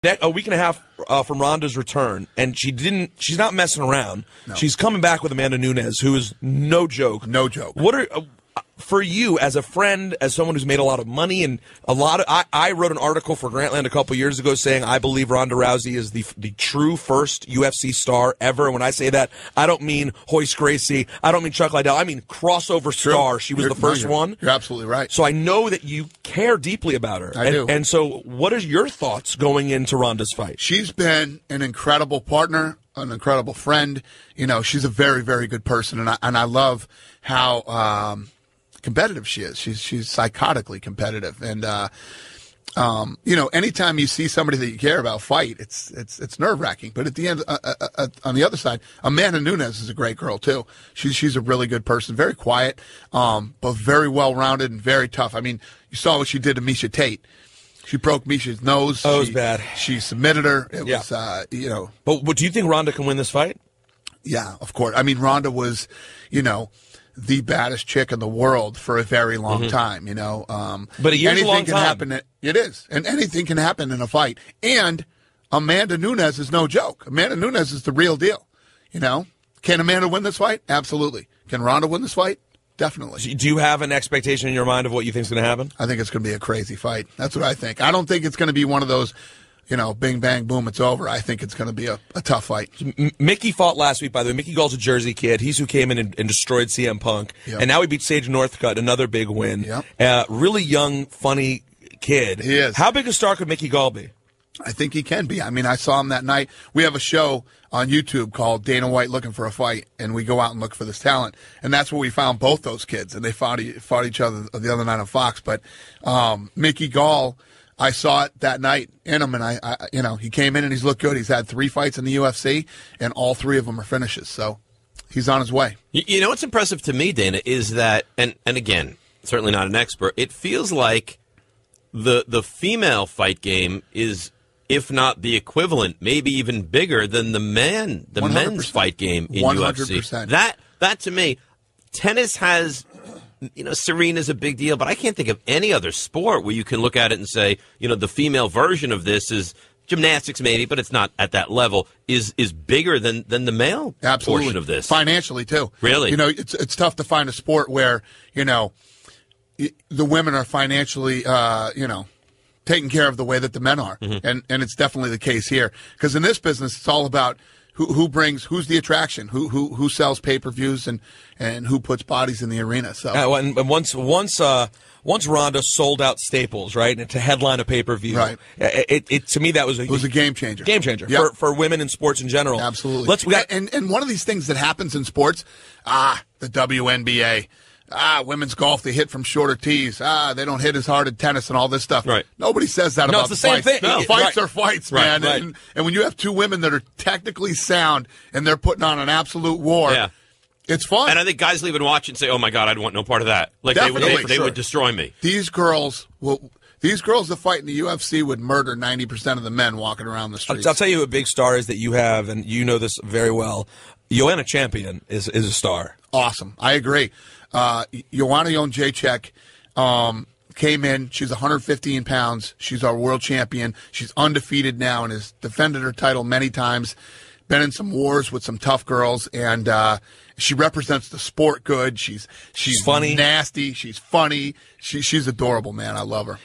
A week and a half from Ronda's return, and she's not messing around. No. She's coming back with Amanda Nunes, who is no joke. No joke. What are for you as a friend, as someone who's made a lot of money, and I wrote an article for Grantland a couple years ago saying I believe Ronda Rousey is the true first UFC star ever. And when I say that, I don't mean Hoist Gracie, I don't mean Chuck Liddell, I mean crossover star. She was the first one. You're absolutely right. So I know that you care deeply about her. I do. And so what are your thoughts going into Ronda's fight? She's been an incredible partner, an incredible friend. You know, she's a very, very good person, and I love how competitive she is. She's psychotically competitive, and you know, anytime you see somebody that you care about fight, it's nerve wracking. But at the end, on the other side, Amanda Nunes is a great girl too. She's a really good person, very quiet, but very well rounded and very tough. I mean, you saw what she did to Miesha Tate. She broke Misha's nose. Oh, it was bad. She submitted her. It was, you know. But do you think Ronda can win this fight? Yeah, of course. I mean, Ronda was, you know, the baddest chick in the world for a very long time, you know. But a year's a long time. Happen. It is. And anything can happen in a fight. And Amanda Nunes is no joke. Amanda Nunes is the real deal, you know. Can Amanda win this fight? Absolutely. Can Ronda win this fight? Definitely. Do you have an expectation in your mind of what you think is going to happen? I think it's going to be a crazy fight. That's what I think. I don't think it's going to be one of those, you know, bing, bang, boom, it's over. I think it's going to be a tough fight. Mickey fought last week, by the way. Mickey Gall's a Jersey kid. He's who came in and destroyed CM Punk. Yep. And now he beat Sage Northcutt, another big win. Yep. Really young, funny kid. He is. How big a star could Mickey Gall be? I think he can be. I mean, I saw him that night. We have a show on YouTube called Dana White Looking for a Fight, and we go out and look for this talent. And that's where we found both those kids, and they fought each other the other night on Fox. But Mickey Gall, I saw it that night in him, and I you know, he came in and he's looked good. He's had 3 fights in the UFC, and all 3 of them are finishes. So he's on his way. You know what's impressive to me, Dana, is that, and again, certainly not an expert, it feels like the female fight game is, if not the equivalent, maybe even bigger than the men's fight game in 100%. UFC. That to me, tennis has, you know, Serena's a big deal, but I can't think of any other sport where you can look at it and say, you know, the female version of this is gymnastics maybe, but it's not at that level, is bigger than the male portion of this. Financially too. Really? You know, it's tough to find a sport where, you know, the women are financially, you know, taken care of the way that the men are. And it's definitely the case here. Because in this business, it's all about who's the attraction, who sells pay-per-views and who puts bodies in the arena. So and once Ronda sold out Staples, right, and to headline a pay-per-view, right? It to me that was a game changer. Game changer for women in sports in general. Absolutely. And one of these things that happens in sports, the WNBA. Women's golf, they hit from shorter tees. They don't hit as hard at tennis and all this stuff. Right. Nobody says that about it's the same fights. thing. No, fights are fights, man. Right. And when you have 2 women that are technically sound and they're putting on an absolute war, it's fun. And I think guys leave and watch and say, "Oh my God, I'd want no part of that." Like they would destroy me. These girls that fight in the UFC would murder 90% of the men walking around the streets. I'll tell you a big star is that you have, and you know this very well. Joanna Champion is a star. Awesome. I agree. Joanna Jędrzejczyk came in. She's 115 pounds. She's our world champion. She's undefeated now and has defended her title many times. Been in some wars with some tough girls, and she represents the sport good. She's funny, nasty. She's funny. She's adorable, man. I love her.